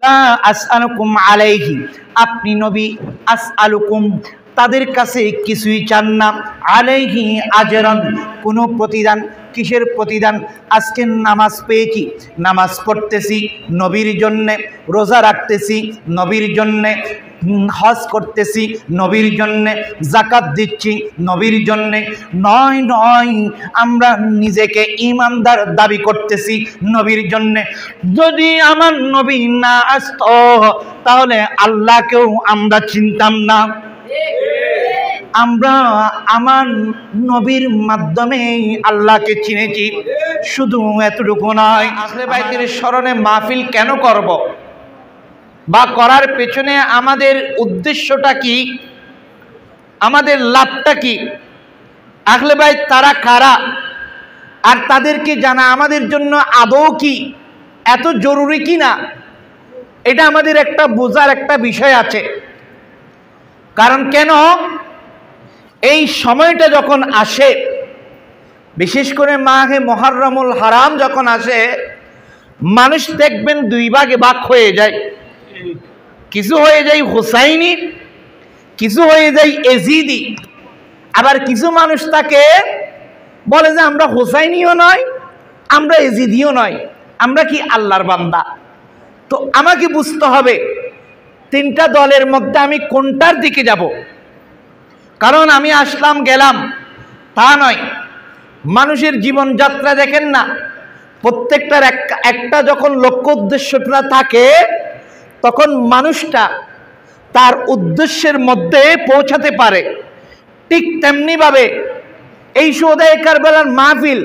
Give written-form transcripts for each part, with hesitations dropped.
লা আসআলুকুম আলাইহি, আপনি নবী আসআলুকুম তাদের কাছে কিছুই চান না, আলাইহি আজরান কোনো প্রতিদান। কিসের প্রতিদান? আজকে নামাজ পেয়েছি, নামাজ পড়তেছি নবীর জন্যে, রোজা রাখতেছি নবীর জন্যে, হজ করতেছি নবীর জন্যে, যাকাত দিচ্ছি নবীর জন্যে। নয় নয়, আমরা নিজেকে ঈমানদার দাবি করতেছি নবীর জন্যে। যদি আমার নবী না আসতো তাহলে আল্লাহকেও আমরা চিনতাম না। আমরা আমার নবীর মাধ্যমে আল্লাহকে চিনেছি। শুধু এতটুকু নয়, আহলে বাইতের স্মরণে মাহফিল কেন করব, বা করার পেছনে আমাদের উদ্দেশ্যটা কি, আমাদের লাভটা কি? আহলে বাইত তারা কারা, আর তাদেরকে জানা আমাদের জন্য আদৌ কি এত জরুরি কি না, এটা আমাদের একটা বোঝার একটা বিষয় আছে। কারণ কেন এই সময়টা যখন আসে, বিশেষ করে মাহে মুহররমুল হারাম যখন আসে, মানুষ দেখবেন দুই ভাগে ভাগ হয়ে যায়। কিছু হয়ে যায় হুসাইনি, কিছু হয়ে যায় এজিদি। আবার কিছু মানুষ তাকে বলে যে আমরা হুসাইনিও নয়, আমরা এজিদিও নয়, আমরা কি আল্লাহর বান্দা। তো আমাকে বুঝতে হবে তিনটা দলের মধ্যে আমি কোনটার দিকে যাব। কারণ আমি আসলাম গেলাম তা নয়। মানুষের জীবনযাত্রা দেখেন না, প্রত্যেকটার একটা যখন লক্ষ্য উদ্দেশ্যটা থাকে তখন মানুষটা তার উদ্দেশ্যের মধ্যে পৌঁছাতে পারে। ঠিক তেমনিভাবে এই শুহাদায়ে কারবালার মাহফিল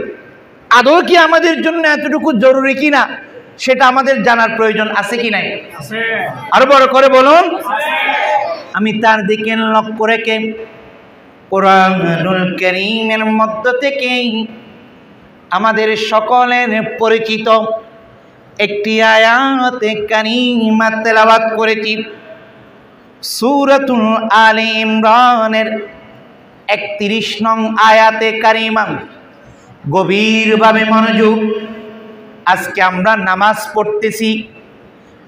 আদৌ কি আমাদের জন্য এতটুকু জরুরি কিনা সেটা আমাদের জানার প্রয়োজন আছে কি নাই? আরো বড় করে বলুন। আমি তার দিকে লক্ষ্য রেখে কোরআনুল কারীমের মধ্য থেকেই আমাদের সকলের পরিচিত একটি আয়াতে কারিমা তেলাওয়াত করেছি। সূরাতুল আলে ইমরানের 31 নং আয়াতে কারিমা। গভীরভাবে মনোযোগ। আজকে আমরা নামাজ পড়তেছি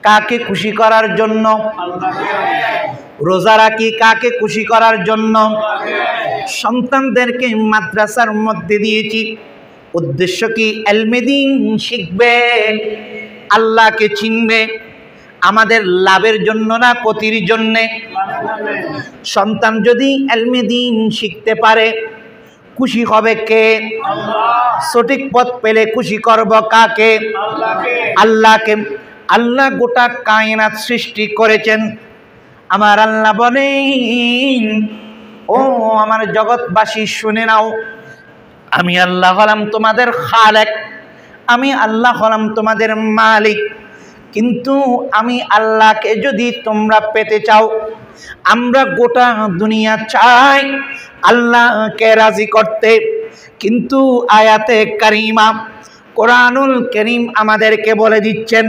কাকে খুশি করার জন্য? রোজা রাখি কাকে খুশি করার জন্য? সন্তানদেরকে মাদ্রাসার মধ্যে দিয়েছি, উদ্দেশ্য কি? ইলমে দ্বীন শিখবে, আল্লাহকে চিনবে। আমাদের লাভের জন্য না ক্ষতির জন্যে? সন্তান যদি ইলমে দ্বীন শিখতে পারে খুশি হবে কে? সঠিক পথ পেলে খুশি করব কাকে? আল্লাহকে। আল্লাহ গোটা কায়নাত সৃষ্টি করেছেন। আমার আল্লাহ বলেন, ও আমার জগৎবাসী শুনে নাও, আমি আল্লাহ হলাম তোমাদের খালেক, আমি আল্লাহ হলাম তোমাদের মালিক। কিন্তু আমি আল্লাহকে যদি তোমরা পেতে চাও, আমরা গোটা দুনিয়া চাই আল্লাহকে রাজি করতে, কিন্তু আয়াতে কারিমা কোরআনুল কারীম আমাদেরকে বলে দিচ্ছেন,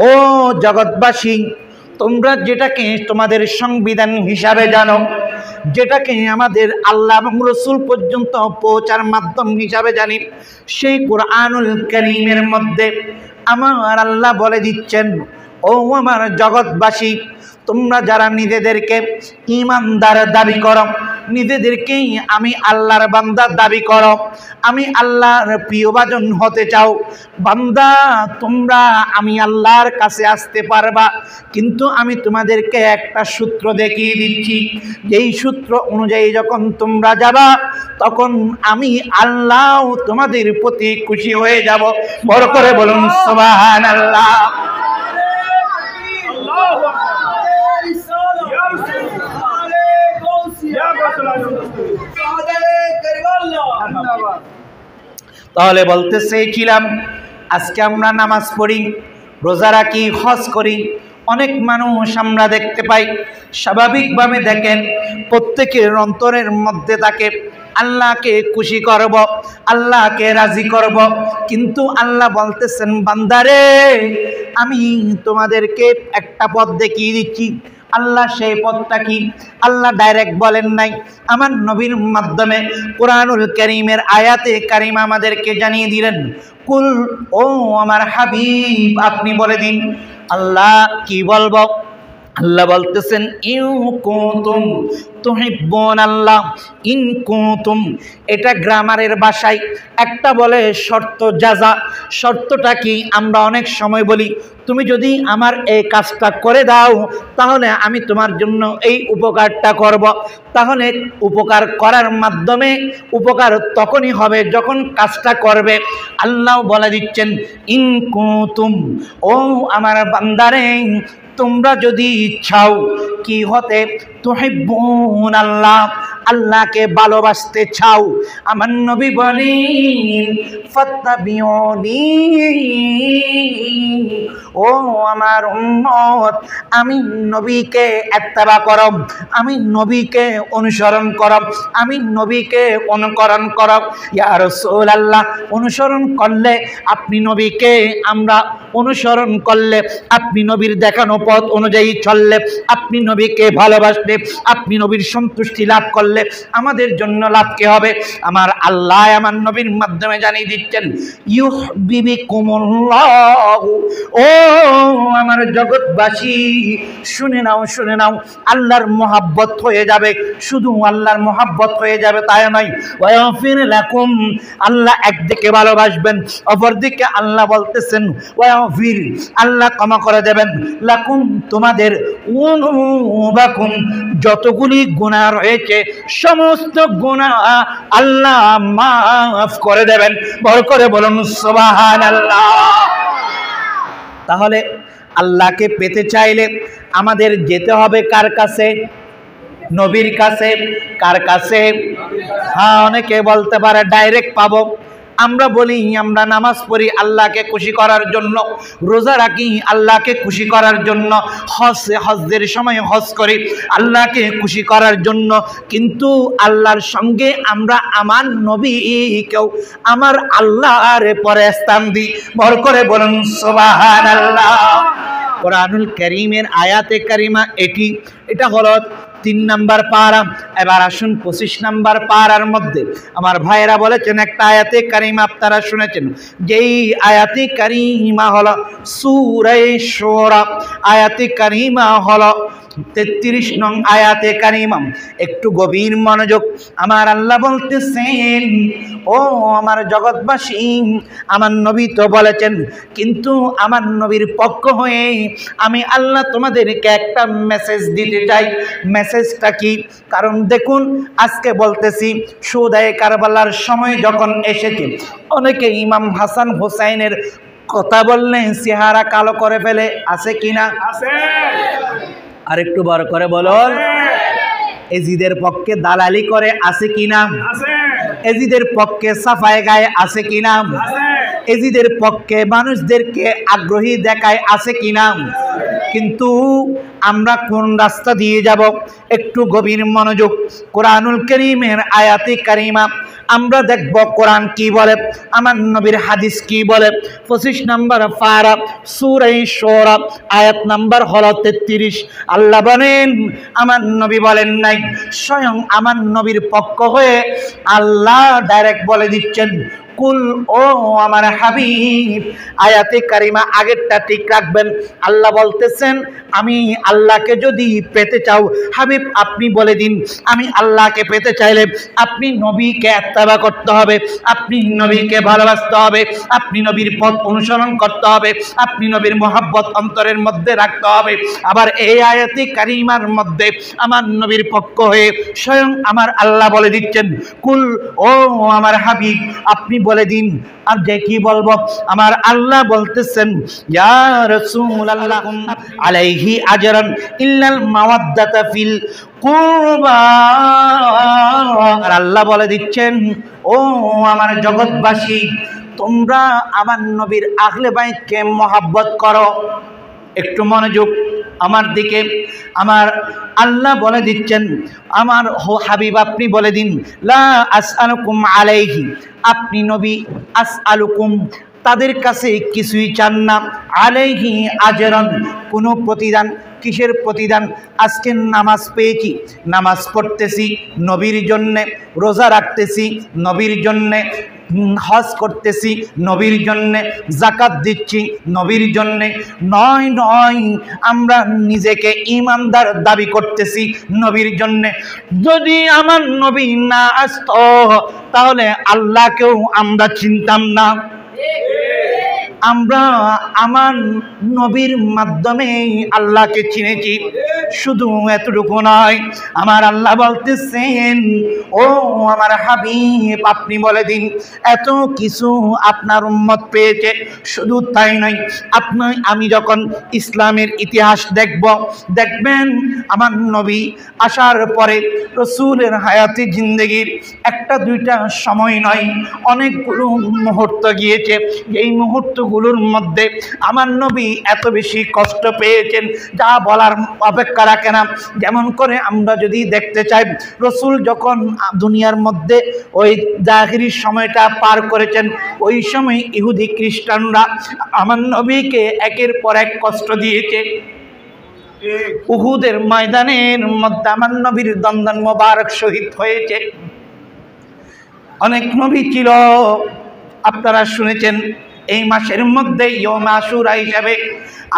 ও জগৎবাসী, তোমরা যেটাকে তোমাদের সংবিধান হিসাবে জানো, যেটাকে আমাদের আল্লাহ এবং রসুল পর্যন্ত পৌঁছার মাধ্যম হিসাবে জানি, সেই কোরআনুল কারীমের মধ্যে আমার আল্লাহ বলে দিচ্ছেন, ও আমার জগৎবাসী, তোমরা যারা নিজেদেরকে ঈমানদার দাবি করো, নিজেদেরকেই আমি আল্লাহর বান্দা দাবি করো, আমি আল্লাহর প্রিয়ভাজন হতে চাও, বান্দা তোমরা আমি আল্লাহর কাছে আসতে পারবা। কিন্তু আমি তোমাদেরকে একটা সূত্র দেখিয়ে দিচ্ছি, যেই সূত্র অনুযায়ী যখন তোমরা যাবা তখন আমি আল্লাহ তোমাদের প্রতি খুশি হয়ে যাব। বড় করে বলুন সুবহানাল্লাহ। তাহলে বলতে চেয়েছিলাম, আজকে আমরা নামাজ পড়ি, রোজা রাখি, হজ করি, অনেক মানুষ আমরা দেখতে পাই স্বাভাবিকভাবে দেখেন প্রত্যেকের অন্তরের মধ্যে থাকে আল্লাহকে খুশি করব, আল্লাহকে রাজি করব। কিন্তু আল্লাহ বলতেছেন, বান্দারে আমি তোমাদেরকে একটা পথ দেখিয়ে দিচ্ছি। আল্লাহ সেই পথটা কি? আল্লাহ ডাইরেক্ট বলেন নাই, আমার নবীর মাধ্যমে কোরআনুল কারীমের আয়াতে কারিমা আমাদেরকে জানিয়ে দিলেন। কুল, ও আমার হাবিব আপনি বলে দিন, আল্লাহ কি বলবো? আল্লাহ বলতেছেন ইন কুনতুম তুহিব্বুন আল্লাহ, ইন কুনতুম, এটা গ্রামারের ভাষায় একটা বলে শর্ত জাযা। শর্তটা কি? আমরা অনেক সময় বলি তুমি যদি আমার এই কাজটা করে দাও তাহলে আমি তোমার জন্য এই উপকারটা করব। তাহলে উপকার করার মাধ্যমে উপকার তখনই হবে যখন কাজটা করবে। আল্লাহ বলে দিচ্ছেন ইন কুনতুম, ও আমার বান্দারে তোমরা যদি চাও কি হতে, তুহিব্বুন আল্লাহ, আল্লাহকে ভালোবাসতে চাও, আমার নবী বলেন ফাত্তাবিউনি, ও আমার উম্মত আমি নবীকে ইত্তেবা করো, আমি নবীকে অনুসরণ করো, আমি নবীকে অনুকরণ করো। ইয়া রাসূলুল্লাহ, অনুসরণ করলে আপনি নবীকে, আমরা অনুসরণ করলে আপনি নবীর দেখানো পথ অনুযায়ী চললে, আপনি নবীকে ভালোবাসলে, আপনি নবীর সন্তুষ্টি লাভ করলে আমাদের জন্য লাভ কি হবে? আমার আল্লাহ আমার নবীর মাধ্যমে জানিয়ে দিচ্ছেন ইউহিব্বুকুমুল্লাহ, ও আমার জগৎবাসী শুনে নাও, শুনে নাও, আল্লাহর মহাব্বত হয়ে যাবে। শুধু আল্লাহর মহাব্বত হয়ে যাবে তাই নয়, ওয়াগফির লাকুম, আল্লাহ একদিকে ভালোবাসবেন, অপরদিকে আল্লাহ বলতেছেন ওয়াগফির, আল্লাহ ক্ষমা করে দেবেন, লাকুম তোমাদের, উযুবাকুম যতগুলি গুনাহ রয়েছে সমস্ত গুনাহ আল্লাহ মাফ করে দেবেন। বড় করে বলুন সুবহানাল্লাহ। তাহলে আল্লাহকে পেতে চাইলে আমাদের যেতে হবে কার কাছে? নবীর কাছে। কার কাছে? হ্যাঁ, অনেকে বলতে পারে ডাইরেক্ট পাবো। আমরা বলি আমরা নামাজ পড়ি আল্লাহকে খুশি করার জন্য, রোজা রাখি আল্লাহকে খুশি করার জন্য, হজের সময় হজ করি আল্লাহকে খুশি করার জন্য, কিন্তু আল্লাহর সঙ্গে আমরা আমার নবীকেও আমার আল্লাহর পরে স্থান দিই। বড় করে বলুন সুবহানাল্লাহ। কোরআনুল কারীমের আয়াতে কারিমা এটা হলো 3 নম্বর পারা। এবার আসুন 25 নম্বর পারার মধ্যে আমার ভাইয়েরা বলেছেন একটা আয়াতে কারিমা আপনারা শুনেছেন, যেই আয়াতে কারিমা হলো সূরা শুরা, আয়াতে কারিমা হলো 33 নং আয়াতে কারিমা। একটু গভীর মনোযোগ। আমার আল্লাহ বলতেছেন ও আমার জগৎবাসী, আমার নবী তো বলেছেন, কিন্তু আমার নবীর পক্ষ হয়ে আমি আল্লাহ তোমাদেরকে একটা মেসেজ দিতে চাই। মেসেজটা কি? কারণ দেখুন আজকে বলতেছি শুহাদায়ে কারবালার সময় যখন এসেছে অনেকে ইমাম হাসান হোসাইনের কথা বললেন চেহারা কালো করে ফেলে, আছে কিনা? আছে। আর একটু বড় করে বলুন। এজিদের পক্ষে দালালি করে, আছে কিনা? আছে। এজিদের পক্ষে সাফায়ে গায়ে, আছে কিনা? আছে। এজিদের পক্ষে মানুষদেরকে আগ্রহী দেখায়, আছে কিনা? কিন্তু আমরা কোন রাস্তা দিয়ে যাব? একটু গভীর মনোযোগ। কোরআনুল কারীমের আয়াতে কারিমা আমরা দেখব কোরআন কি বলে, আমার নবীর হাদিস কি বলে। 25 নম্বর পারা সূরা শুরা আয়াত নাম্বার হলো 33। আল্লাহ বলেন, আমার নবী বলেন নাই, স্বয়ং আমার নবীর পক্ষ হয়ে আল্লাহ ডাইরেক্ট বলে দিচ্ছেন কুল, ও আমার হাবিব। আয়াতে কারিমা আগেরটা ঠিক রাখবেন। আল্লাহ বলতেছেন আমি আল্লাহকে যদি পেতে চাও হাবিব আপনি বলে দিন, আমি আল্লাহকে পেতে চাইলে আপনি নবীকে ইত্তেবা করতে হবে, আপনি নবীকে ভালোবাসতে হবে, আপনি নবীর পথ অনুসরণ করতে হবে, আপনি নবীর মহব্বত অন্তরের মধ্যে রাখতে হবে। আবার এই আয়াতে কারিমার মধ্যে আমার নবীর পক্ষ হয়ে স্বয়ং আমার আল্লাহ বলে দিচ্ছেন কুল, ও আমার হাবিব আপনি বলে দিন। আর যে কি বলবো, আমার আল্লাহ বলতেছেন ইয়া রাসূলুল্লাহ আলাইহি আজরান ইল্লাল মাওয়াদ্দাতা ফিল কুরবা। আর আল্লাহ বলে দিচ্ছেন ও আমার জগৎবাসী তোমরা আমার নবীর আহলে বাইতকে মহব্বত করো। একটু মনোযোগ আমার দিকে। আমার আল্লাহ বলে দিচ্ছেন আমার হাবিব আপনি বলে দিন লা আসআলুকুম আলাইহি, আপনি নবী আসআলুকুম তাদের কাছে কিছুই চান না। আলাইহি আজরান, কোনো প্রতিদান। কিসের প্রতিদান? আজকে নামাজ পেয়েছি, নামাজ পড়তেছি নবীর জন্যে, রোজা রাখতেছি নবীর জন্যে, হজ করতেছি নবীর জন্যে, যাকাত দিচ্ছি নবীর জন্যে। নয় নয়, আমরা নিজেকে ইমানদার দাবি করতেছি নবীর জন্যে। যদি আমার নবী না আসতো তাহলে আল্লাহকেও আমরা চিনতাম না। আমরা আমার নবীর মাধ্যমে আল্লাহকে চিনেছি। শুধু এতটুকু নয়, আমার আল্লাহ বলতেছেন, ও আমার হাবিব আপনি বলে দিন এত কিছু আপনার উম্মত পেয়েছে। শুধু তাই নয়, আমি যখন ইসলামের ইতিহাস দেখবেন আমার নবী আসার পরে রসুলের হায়াতে জিন্দেগির একটা দুইটা সময় নয়, অনেকগুলো মুহূর্ত গিয়েছে। এই মুহূর্তগুলোর মধ্যে আমার নবী এত বেশি কষ্ট পেয়েছেন যা বলার অপেক্ষা রাখে না। যেমন করে আমরা যদি দেখতে চাই, রসুল যখন দুনিয়ার মধ্যে ওই জাহিরি সময়টা পার করেছেন, ওই সময় ইহুদি খ্রিস্টানরা আমার নবীকে একের পর এক কষ্ট দিয়েছে। উহুদের ময়দানের মধ্যে আমার নবীর দন্দন মোবারক শহীদ হয়েছে। অনেক নবী ছিল, আপনারা শুনেছেন এই মাসের মধ্যে ইয়ৌম আশুরা হিসাবে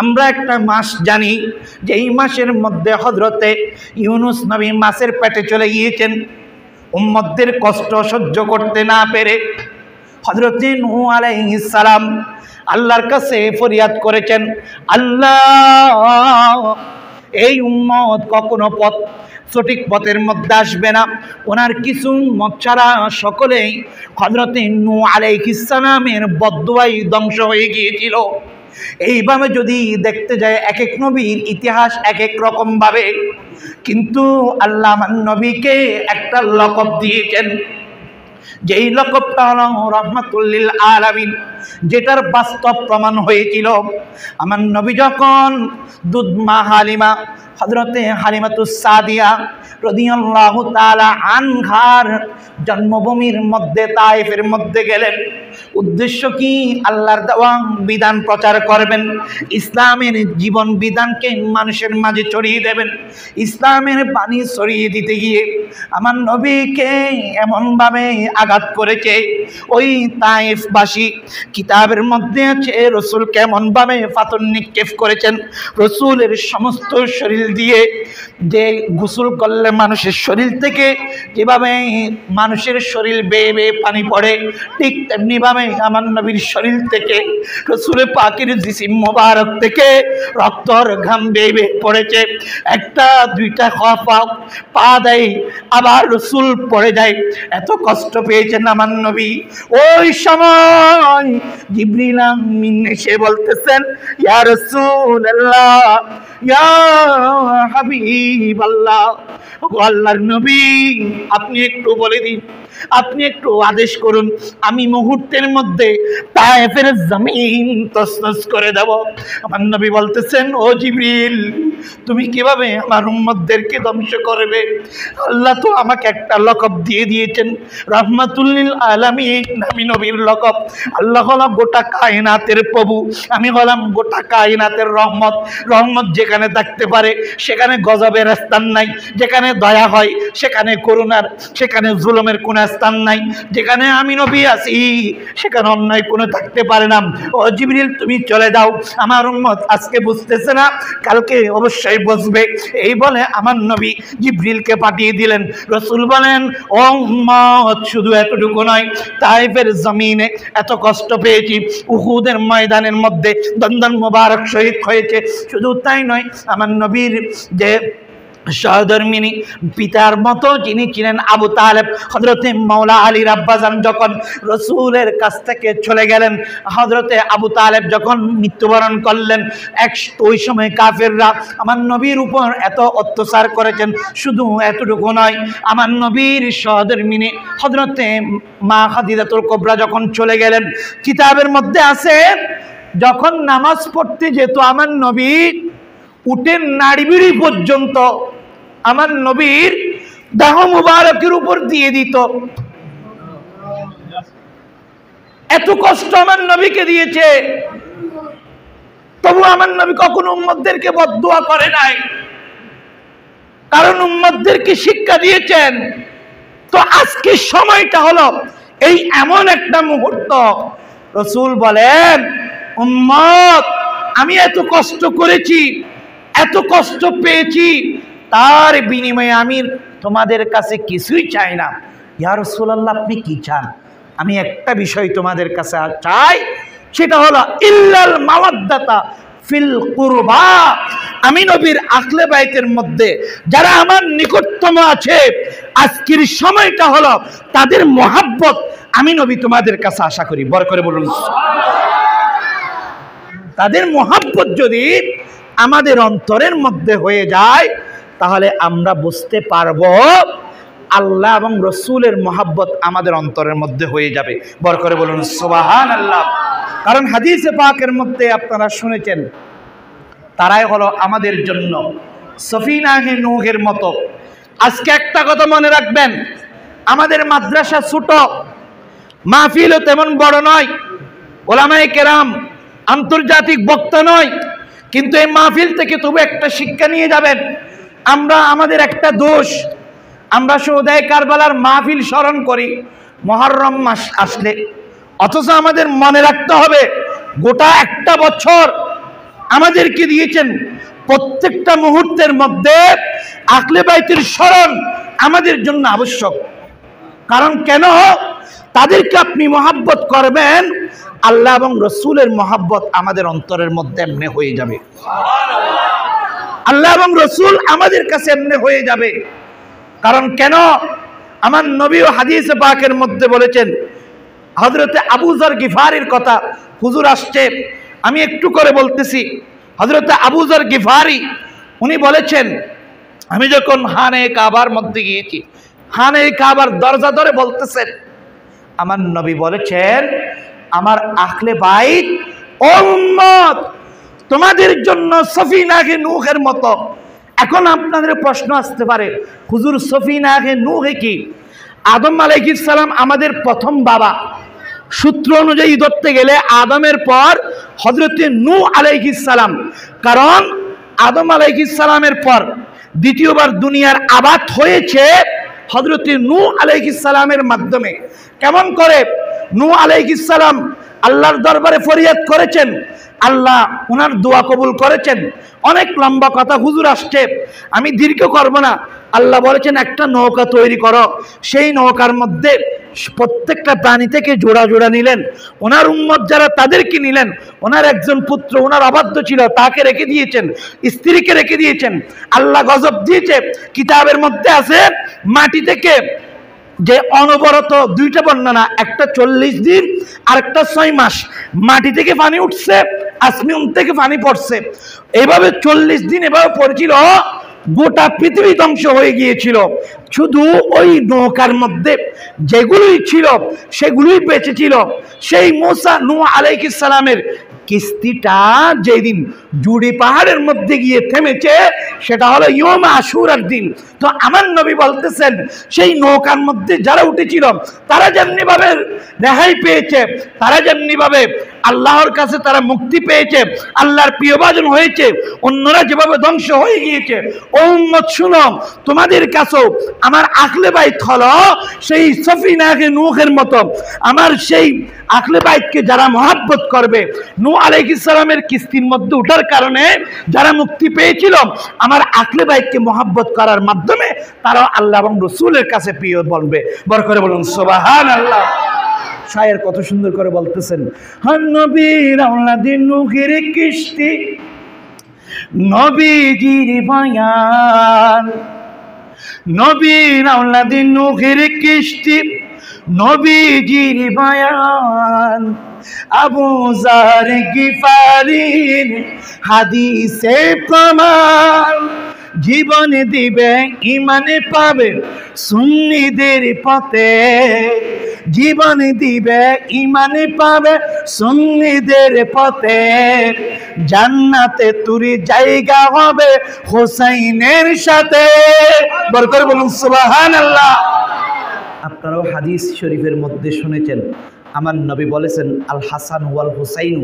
আমরা একটা মাস জানি, যে এই মাসের মধ্যে হযরতে ইউনুস নবী মাছের পেটে চলে গিয়েছেন। উম্মতদের কষ্ট সহ্য করতে না পেরে হযরতে নূহ আলাইহিস সালাম আল্লাহর কাছে ফরিয়াদ করেছেন, আল্লাহ এই উম্মত কখনো সঠিক পথের মধ্যে আসবে না। ওনার কিছু মত ছাড়া সকলেই হযরতে নূহ আলাইহিস সালামের বদদুয়ায় ধ্বংস হয়ে গিয়েছিল। এইভাবে যদি দেখতে যায় এক এক নবীর ইতিহাস এক এক রকম ভাবে, কিন্তু আল্লাহ আমার নবীকে একটা লকব দিয়েছেন, যেই লকবটা হলো রাহমাতুল লিল আলামিন, যেটার বাস্তব প্রমাণ হয়েছিল আমার নবী যখন দুধ মা হালিমা হযরতে হালিমাতুস সাদিয়া রাদিয়াল্লাহু তাআলা আনহার জন্মভূমির মধ্যে তায়েফের মধ্যে গেলেন। উদ্দেশ্য কি? আল্লাহর দেওয়া বিধান প্রচার করবেন, ইসলামের জীবন বিধানকে মানুষের মাঝে ছড়িয়ে দেবেন। ইসলামের বাণী ছড়িয়ে দিতে গিয়ে আমার নবীকে এমনভাবে আঘাত করেছে ওই তায়েফবাসী। কিতাবের মধ্যে আছে রসুল কেমনভাবে পাথর নিক্ষেপ করেছেন। রসুলের সমস্ত শরীর দিয়ে যে গোসল করলে মানুষের শরীর থেকে যেভাবে মানুষের শরীর বেয়ে বেয়ে পানি পড়ে, ঠিক তেমনিভাবে আমার নবীর শরীর থেকে রসুল পাকের জিসিম মোবারক থেকে রক্তর ঘাম বেয়ে বেয়ে পড়েছে। একটা দুইটা পা দেয়, আবার রসুল পড়ে যায়। এত কষ্ট পেয়েছেন আমার নবী। ওই সময় জিবরিল আমিন এসে বলতেছেন, ইয়া রাসূলুল্লাহ, ইয়া হাবিবাল্লাহ, ও আল্লাহর নবী আপনি একটু বলে দিন, আপনি একটু আদেশ করুন, আমি মুহূর্তের মধ্যে তায়েফের জমিন তছনছ করে দেব। আমার নবী বলতেছেন, ও জিবরিল তুমি কিভাবে আমার উম্মতদেরকে ধ্বংস করবে? আল্লাহ তো আমাকে একটা লকব দিয়ে দিয়েছেন, রাহমাতুল লিল আলামিন। আমি নবীর লকব। আল্লাহ হলাম গোটা কায়নাতের প্রভু, আমি হলাম গোটা কায়নাতের রহমত। রহমত যেখানে থাকতে পারে সেখানে গজবের স্থান নাই, যেখানে দয়া হয় সেখানে করুণার, সেখানে জুলুমের কোনো স্থান নাই। যেখানে আমি নবী আছি সেখানে অন্যায় কোনো থাকতে পারে না। ও জিবরিল তুমি চলে যাও, আমার উম্মত আজকে বুঝতেছে না, কালকে অবশ্যই বুঝবে। এই বলে আমার নবী জিবরিলকে পাঠিয়ে দিলেন। রসুল বলেন, ও উম্মত শুধু এতটুকু নয়, তায়েফের জমিনে এত কষ্ট পেয়েছি, উহুদের ময়দানের মধ্যে দন্দন মোবারক শহীদ হয়েছে। শুধু তাই নয়, আমার নবীর যে সহধর্মিনী পিতার মতো যিনি ছিলেন আবু তালেব, হযরতে মাওলা আলীর আব্বাজান যখন রসুলের কাছ থেকে চলে গেলেন, হযরতে আবু তালেব যখন মৃত্যুবরণ করলেন, ওই সময় কাফেররা আমার নবীর উপর এত অত্যাচার করেছেন। শুধু এতটুকু নয়, আমার নবীর সহধর্মিনী হযরতে মা খাদিজাতুল কুবরা যখন চলে গেলেন, কিতাবের মধ্যে আছে যখন নামাজ পড়তে যেত আমার নবী উটের নাড়িবিড়ি পর্যন্ত আমার নবীর দেহ মুবারকের উপর দিয়ে দিত। এত কষ্ট আমার নবীকে দিয়েছে, তবু আমার নবী কখনো উম্মতদেরকে বদদুয়া করে নাই, কারণ উম্মতদেরকে শিক্ষা দিয়েছেন। তো আজকে সময়টা হলো এই এমন একটা মুহূর্ত, রাসূল বলেন উম্মত আমি এত কষ্ট করেছি, এত কষ্ট পেয়েছি, তার বিনিময়ে আমি তোমাদের কাছে কিছুই চাই না। ইয়া রাসূলুল্লাহ আপনি কি চান? আমি একটা বিষয় তোমাদের কাছে চাই, সেটা হলো ইল্লাল মাওয়াদ্দাতা ফিল কুরবা। আমি নবীর আহলে বাইতের মধ্যে যারা আমার নিকটতম আছে, আজকের সময়টা হলো তাদের মহাব্বত আমি নবী তোমাদের কাছে আশা করি। বড় করে বলুন তাদের মহাব্বত যদি আমাদের অন্তরের মধ্যে হয়ে যায়, তাহলে আমরা বুঝতে পারবো আল্লাহ এবং রসুলের মহাব্বত আমাদের অন্তরের মধ্যে হয়ে যাবে। বড় করে বলুন সুবহানাল্লাহ। কারণ হাদিসে পাকের মধ্যে আপনারা শুনেছেন, তারাই হলো আমাদের জন্য সফিনাহে নূহের মতো। আজকে একটা কথা মনে রাখবেন, আমাদের মাদ্রাসা ছোট, মাহফিলও তেমন বড় নয়, ওলামায়ে কেরাম আন্তর্জাতিক বক্তা নয়, কিন্তু এই মাহফিল থেকে তবু একটা শিক্ষা নিয়ে যাবেন। আমরা আমাদের একটা দোষ, আমরা শুহাদায়ে কারবালার মাহফিল স্মরণ করি মুহররম মাস আসলে, অথচ আমাদের মনে রাখতে হবে গোটা একটা বছর আমাদেরকে দিয়েছেন, প্রত্যেকটা মুহূর্তের মধ্যে আহলে বাইতের স্মরণ আমাদের জন্য আবশ্যক। কারণ কেন? তাদেরকে আপনি মহাব্বত করবেন, আল্লাহ এবং রসুলের মহাব্বত আমাদের অন্তরের মধ্যে এমনি হয়ে যাবে। আল্লাহ এবং রসুল আমাদের কাছে এমনি হয়ে যাবে। কারণ কেন? আমার নবী ও হাদিসে পাকের মধ্যে বলেছেন, হযরতে আবু যর গিফারির কথা হুজুর আসছে, আমি একটু করে বলতেছি। হযরতে আবু যর গিফারি উনি বলেছেন, আমি যখন খানে কাবার মধ্যে গিয়েছি, খানে কাবার দরজা ধরে বলতেছেন, আমার নবী বলেছেন আমার আহলে বাইত ও উম্মত তোমাদের জন্য সফিনাহে নূহের মতো। এখন আপনাদের প্রশ্ন আসতে পারে, হুজুর সফিনাহে নূহে কি? আদম আলাইহিস সালাম আমাদের প্রথম বাবা, সূত্র অনুযায়ী ধরতে গেলে আদমের পর হযরতে নূহ আলাইহিস সালাম। কারণ আদম আলাইহিস সালামের পর দ্বিতীয়বার দুনিয়ার আবাদ হয়েছে হযরতে নূহ আলাইহিস সালামের মাধ্যমে। কেমন করে? নূহ আলাইহিস সালাম আল্লাহর দরবারে ফরিয়াদ করেছেন, আল্লাহ ওনার দোয়া কবুল করেছেন। অনেক লম্বা কথা হুজুর আসছে, আমি দীর্ঘ করব না। আল্লাহ বলেছেন একটা নৌকা তৈরি করো, সেই নৌকার মধ্যে প্রত্যেকটা প্রাণী থেকে জোড়া জোড়া নিলেন, ওনার উম্মত যারা তাদেরকে নিলেন। ওনার একজন পুত্র ওনার অবাধ্য ছিল, তাকে রেখে দিয়েছেন, স্ত্রীকে রেখে দিয়েছেন। আল্লাহ গজব দিয়েছে, কিতাবের মধ্যে আছে মাটি থেকে যে অনবরত দুইটা বর্ণনা, একটা 40 দিন আর একটা 6 মাস মাটি থেকে পানি উঠছে, আসমান থেকে পানি পড়ছে। এইভাবে 40 দিন এভাবে পড়েছিল, গোটা পৃথিবী ধ্বংস হয়ে গিয়েছিল। শুধু ওই নৌকার মধ্যে যেগুলোই ছিল সেগুলোই বেঁচে ছিল। সেই মুসা নূহ আলাইহিস সালামের কিস্তিটা যেদিন জুড়ি পাহাড়ের মধ্যে গিয়ে থেমেছে, সেটা হলো ইয়ম আশুরার দিন। তো আমার নবী বলতেছেন, সেই নৌকার মধ্যে যারা উঠেছিল তারা যেমনি ভাবে রেহাই পেয়েছে, তারা যেমনি ভাবে আল্লাহর কাছে তারা মুক্তি পেয়েছে, আল্লাহর প্রিয়ভাজন হয়েছে, অন্যরা যেভাবে ধ্বংস হয়ে গিয়েছে। ও উম্মত শুনো, তোমাদের কাছেও আমার আহলে বাইত হলো সেই সফিনাহে নূহের মতো। আমার সেই আহলে বাইতকে যারা মহাব্বত করবে, নূহ আলাইহিস সালামের কিস্তির মধ্যে ওঠার কারণে যারা মুক্তি পেয়েছিল, আমার আহলে বাইতকে মহাব্বত করার মাধ্যমে তারা আল্লাহ এবং রসুলের কাছে প্রিয় বলবে। বড় করে বলুন সুবহানাল্লাহ। শায়ের কত সুন্দর করে বলতেছেন, হন নবীর আওলাদিন নূহের কিস্তি, নবীজির বয়ান, নবীর আওলাদিন নূহের কিস্তি, নবীজির বয়ান, আবু যর গিফারির হাদিসে প্রমাণ, জীবন দিবে ইমানে পাবে সুন্নিদের পথে, জীবন দিবে ইমানে পাবে সুন্নিদের পথে, জান্নাতে তুরি জায়গা হবে হোসাইনের সাথে। বরকত বলুন সুবহানাল্লাহ। আপনারাও হাদিস শরীফের মধ্যে শুনেছেন, আমার নবী বলেছেন আল হাসান ওয়াল হুসাইন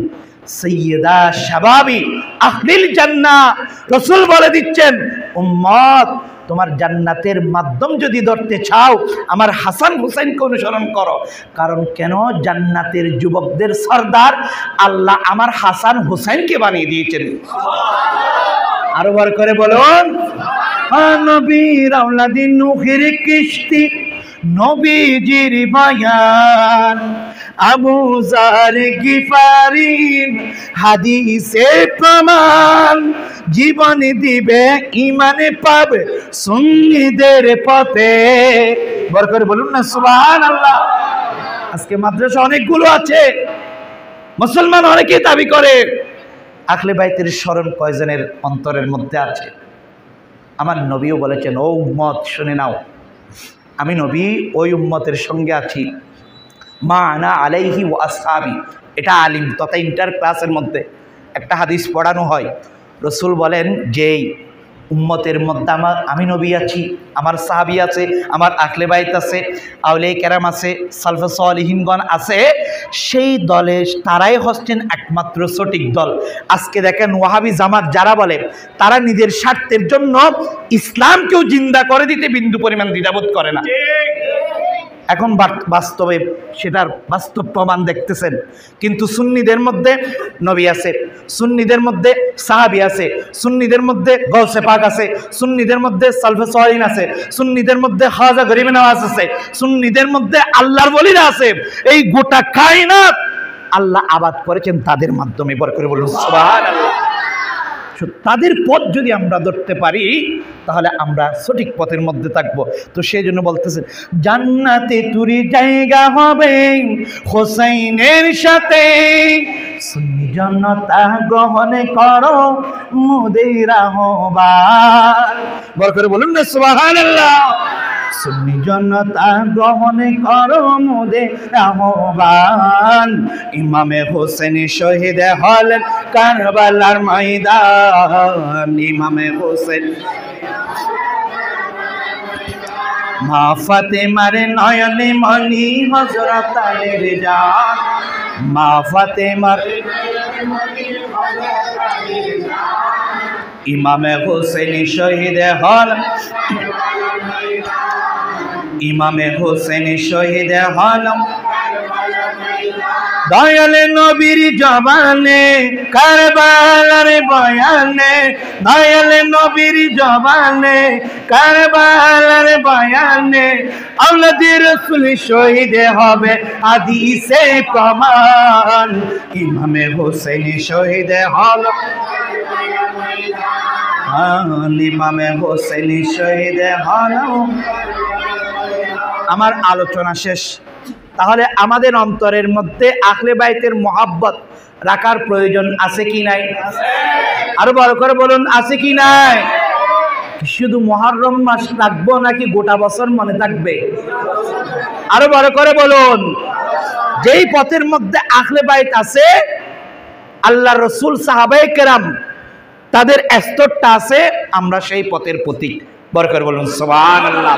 সাইয়্যিদা শাবাবি আহলিল জান্নাহ। রাসূল বলে দিচ্ছেন, উম্মত তোমার জান্নাতের মাধ্যম যদি ধরতে চাও আমার হাসান হুসাইনকে অনুসরণ করো। কারণ কেন? জান্নাতের যুবকদের সরদার আল্লাহ আমার হাসান হুসাইনকে বানিয়ে দিয়েছেন। আরো বার করে বলুন, নবীর আওলাদি নূহের কিস্তি নবীজির বায়ান, আবু যার গিফারির হাদিসে প্রমাণ, জীবন দিবে ইমানে পাবে সুন্নিদের পথে। বড় করে বলুন না সুবহানাল্লাহ। আজকে মাদ্রাসা অনেকগুলো আছে, মুসলমান অনেকেই দাবি করে, আহলে বাইতের স্মরণ কয়জনের অন্তরের মধ্যে আছে? আমার নবীও বলেছেন, ও উম্মত শুনে নাও, আমি নবী ওই উম্মতের সঙ্গে আছি, মা আনা আলাইহি ওয়া আসহাবি। এটা আলিম তথা ইন্টার ক্লাসের মধ্যে একটা হাদিস পড়ানো হয়। রসুল বলেন যে উম্মতের মধ্যে আমি নবী আছি, আমার সাহাবী আছে, আমার আহলে বাইত আছে, আউলিয়া কেরাম আছে, সালফে সালিহিনগণ আছে, সেই দলে তারাই হচ্ছেন একমাত্র সঠিক দল। আজকে দেখেন ওয়াহাবি জামাত যারা বলে, তারা নিজের স্বার্থের জন্য ইসলামকেও জিন্দা করে দিতে বিন্দু পরিমাণ দ্বিধাবোধ করে না। এখন বাস্তবে সেটার বাস্তব প্রমাণ দেখতেছেন। কিন্তু সুন্নিদের মধ্যে নবী আছে, সুন্নিদের মধ্যে সাহাবী আছে, সুন্নিদের মধ্যে গৌসে পাক আছে, সুন্নিদের মধ্যে সালফে সালিহিন আছে, সুন্নিদের মধ্যে খাজা গরিবে নওয়াজ আছে, সুন্নিদের মধ্যে আল্লাহর ওলিরা আছে। এই গোটা কায়নাত আল্লাহ আবাদ করেছেন তাদের মাধ্যমে। বড় করে বলুন সুবহানাল্লাহ। তাদের পথ যদি আমরা ধরতে পারি তাহলে আমরা সঠিক পথের মধ্যে থাকবো। তো সেই জন্য বলতেছেন, জান্নাতে তুরি জায়গা হবে হোসাইনের সাথে, সুন্নি জনতা গ্রহণ করো মোদের আহ্বান। বড় করে বলুন না সুবহানাল্লাহ। সুন্নি জনতা গ্রহণ করো মোদের আহ্বান, ইমামে হোসেন শহীদ হলেন কারবালার ময়দান, ইমামে হোসেন মা ফাতেমার নয়নে মনি হযরত আলীর জান, মা ফাতেমার ইমামে হোসেন শহীদ হল, ইমামে হোসেন শহীদ হল দয়াল নবীর জবানে কারবালার বয়ানে, দয়াল নবীর জবানে কারবালার বয়ানে, আওলাদে রাসূল শহীদ হবে হাদিসে প্রমাণ, ইমামে হোসেন শহীদ হল, ইমামে হোসেন শহীদ হল। আমার আলোচনা শেষ। তাহলে আমাদের অন্তরের মধ্যে আহলে বাইতের মহব্বত রাখার প্রয়োজন আছে কি নাই? আরো বড় করে বলুন, আছে কি নাই? শুধু মুহররম মাস রাখবো নাকি গোটা বছর মনে থাকবে? আরো বড় করে বলুন। যেই পথের মধ্যে আহলে বাইত আছে, আল্লাহ রসুল সাহাবায়ে কেরাম তাদের স্তরটা আছে, আমরা সেই পথের প্রতীক। বড় করে বলুন সুবহানাল্লাহ।